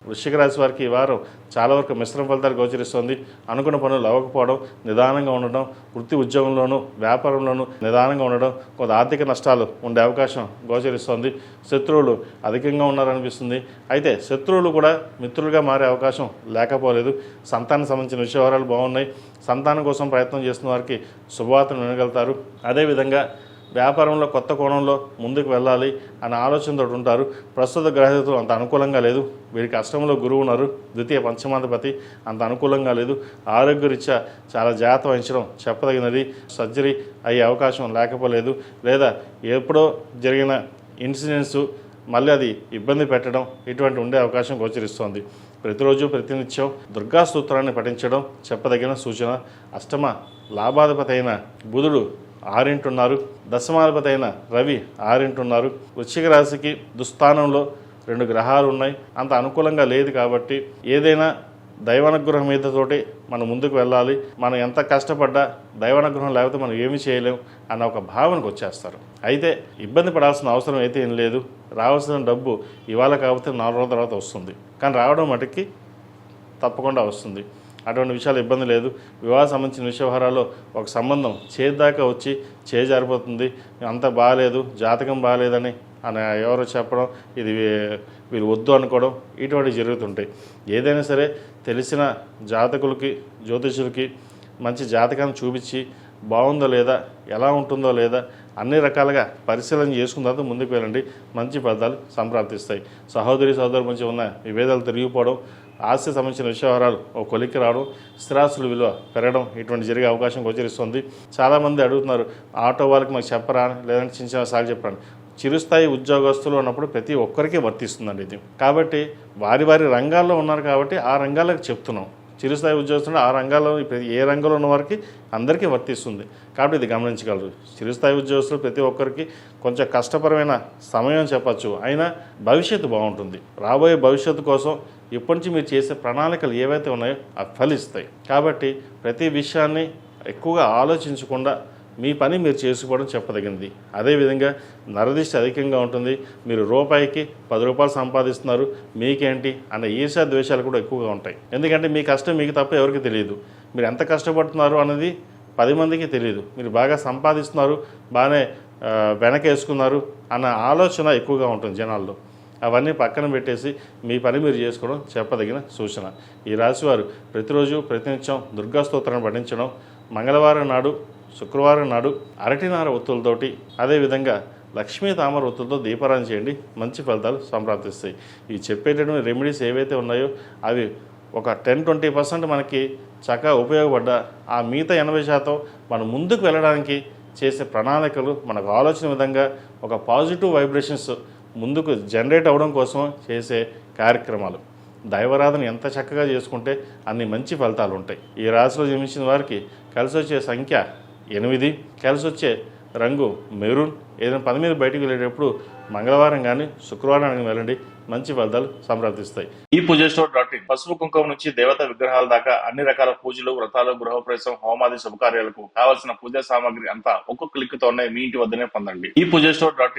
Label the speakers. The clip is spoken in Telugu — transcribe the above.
Speaker 1: వృశ్చిక రాశి వారికి ఈ వారం చాలా వరకు మిశ్రమ ఫలితాలు గోచరిస్తుంది. అనుకున్న పనులు అవ్వకపోవడం, నిదానంగా ఉండడం, వృత్తి ఉద్యోగంలోనూ వ్యాపారంలోనూ నిదానంగా ఉండడం, కొంత ఆర్థిక నష్టాలు ఉండే అవకాశం గోచరిస్తుంది. శత్రువులు అధికంగా ఉన్నారనిపిస్తుంది. అయితే శత్రువులు కూడా మిత్రులుగా మారే అవకాశం లేకపోలేదు. సంతానం సంబంధించిన విషయాలు బాగున్నాయి. సంతానం కోసం ప్రయత్నం చేస్తున్న వారికి శుభవార్తను వినగలుగుతారు. అదేవిధంగా వ్యాపారంలో కొత్త కోణంలో ముందుకు వెళ్ళాలి అనే ఆలోచనతో ఉంటారు. ప్రస్తుత గ్రహస్థితులు అంత అనుకూలంగా లేదు. వీరికి అష్టంలో గురువు ఉన్నారు, ద్వితీయ పంచమాధిపతి, అంత అనుకూలంగా లేదు. ఆరోగ్యరీత్యా చాలా జాగ్రత్త వహించడం చెప్పదగినది. సర్జరీ అయ్యే అవకాశం లేకపోలేదు, లేదా ఎప్పుడో జరిగిన ఇన్సిడెంట్స్ మళ్ళీ అది ఇబ్బంది పెట్టడం ఇటువంటి ఉండే అవకాశం గోచరిస్తోంది. ప్రతిరోజు ప్రతినిత్యం దుర్గా స్తోత్రాన్ని పఠించడం చెప్పదగిన సూచన. అష్టమ లాభాధిపతి అయిన బుధుడు 6 ఉన్నారు, దశమాధిపతి అయిన రవి 6 ఉన్నారు. వృశ్చిక రాశికి దుస్థానంలో 2 గ్రహాలు ఉన్నాయి. అంత అనుకూలంగా లేదు కాబట్టి ఏదైనా దైవానుగ్రహం మీదతోటి మనం ముందుకు వెళ్ళాలి. మనం ఎంత కష్టపడ్డా దైవానుగ్రహం లేకపోతే మనం ఏమీ చేయలేం అన్న ఒక భావనకు వచ్చేస్తారు. అయితే ఇబ్బంది పడాల్సిన అవసరం అయితే ఏం లేదు. రావాల్సిన డబ్బు ఇవాళ కాకపోతే 4 రోజుల తర్వాత వస్తుంది. కానీ రావడం మటుకి తప్పకుండా వస్తుంది. అటువంటి విషయాలు ఇబ్బంది లేదు. వివాహ సంబంధించిన వ్యవహారాల్లో ఒక సంబంధం చేద్దాకా వచ్చి చేజారిపోతుంది. అంత బాగాలేదు, జాతకం బాగాలేదని అని ఎవరో చెప్పడం, ఇది వీళ్ళు వద్దు అనుకోవడం, ఇటువంటివి జరుగుతుంటాయి. ఏదైనా సరే తెలిసిన జాతకులకి, జ్యోతిషులకి మంచి జాతకాన్ని చూపించి బాగుందో లేదా, ఎలా ఉంటుందో లేదా అన్ని రకాలుగా పరిశీలన చేసుకున్న తర్వాత ముందుకు వెళ్ళండి. మంచి ఫలితాలు సంప్రాప్తిస్తాయి. సహోదరి మధ్య ఉన్న విభేదాలు తిరిగిపోవడం, ఆస్తి సంబంధించిన వ్యవహారాలు ఓ కొలిక్కి రావడం, స్థిరాస్తుల విలువ పెరగడం ఇటువంటి జరిగే అవకాశం గోచరిస్తుంది. చాలామంది అడుగుతున్నారు, ఆటో వాళ్ళకి మాకు చెప్పరా, లేదంటే చిన్న చిన్న సార్లు చెప్పరాని. చిరుస్థాయి ఉద్యోగస్తులు ఉన్నప్పుడు ప్రతి ఒక్కరికి వర్తిస్తుందండి ఇది. కాబట్టి వారి వారి రంగాల్లో ఉన్నారు కాబట్టి ఆ రంగాలకు చెప్తున్నాం. చిరుస్థాయి ఉద్యోగస్తులు ఆ రంగాల్లో ఏ రంగంలో ఉన్న వారికి అందరికీ వర్తిస్తుంది. కాబట్టి ఇది గమనించగలరు. చిరుస్థాయి ఉద్యోగస్తులు ప్రతి ఒక్కరికి కొంచెం కష్టపరమైన సమయం చెప్పచ్చు, అయినా భవిష్యత్తు బాగుంటుంది. రాబోయే భవిష్యత్తు కోసం ఇప్పటి నుంచి మీరు చేసే ప్రణాళికలు ఏవైతే ఉన్నాయో అవి ఫలిస్తాయి. కాబట్టి ప్రతి విషయాన్ని ఎక్కువగా ఆలోచించకుండా మీ పని మీరు చేసుకోవడం చెప్పదగింది. అదేవిధంగా నరదిష్టి అధికంగా ఉంటుంది. మీరు రూపాయికి 10 రూపాయలు సంపాదిస్తున్నారు, మీకేంటి అనే ఈర్ష్య ద్వేషాలు కూడా ఎక్కువగా ఉంటాయి. ఎందుకంటే మీ కష్టం మీకు తప్ప ఎవరికి తెలియదు. మీరు ఎంత కష్టపడుతున్నారు అన్నది 10 మందికి తెలియదు. మీరు బాగా సంపాదిస్తున్నారు, బాగానే వెనకేసుకున్నారు అన్న ఆలోచన ఎక్కువగా ఉంటుంది జనాల్లో. అవన్నీ పక్కన పెట్టేసి మీ పని మీరు చేసుకోవడం చెప్పదగిన సూచన. ఈ రాశివారు ప్రతిరోజు ప్రతినిత్యం దుర్గా స్తోత్రాన్ని పఠించడం, మంగళవారం నాడు, శుక్రవారం నాడు అరటినార ఒత్తులతోటి, అదేవిధంగా లక్ష్మీ తామర ఒత్తులతో దీపారాధన చేయండి. మంచి ఫలితాలు సంప్రాప్తిస్తాయి. ఇవి చెప్పేటటువంటి రెమెడీస్ ఏవైతే ఉన్నాయో అవి ఒక 10-20% మనకి చక్కగా ఉపయోగపడ్డా ఆ మిగతా 80% మనం ముందుకు వెళ్ళడానికి చేసే ప్రణాళికలు, మనకు ఆలోచన విధంగా ఒక పాజిటివ్ వైబ్రేషన్స్ ముందుకు జనరేట్ అవ్వడం కోసం చేసే కార్యక్రమాలు. దైవారాధన ఎంత చక్కగా చేసుకుంటే అన్ని మంచి ఫలితాలు ఉంటాయి. ఈ రాశిలో జన్మించిన వారికి కలిసి వచ్చే సంఖ్య 8, కలిసి వచ్చే రంగు మెరూన్. ఏదైనా పని మీద బయటకు వెళ్ళేటప్పుడు మంగళవారం కానీ శుక్రవారం వెళ్ళండి. మంచి ఫలితాలు సంప్రాప్తిస్తాయి. ఈ పూజస్టోర్.in పసుపు కుంకుమ నుంచి దేవత విగ్రహాల దాకా అన్ని రకాల పూజలు, వ్రతాలు, గృహప్రవేశం, హోమాది శుభకార్యాలకు కావాల్సిన పూజా సామాగ్రి అంతా ఒక్కొక్క క్లిక్ తోనే మీ ఇంటి వద్దనే పొందండి. ఈ పూజస్టోర్.in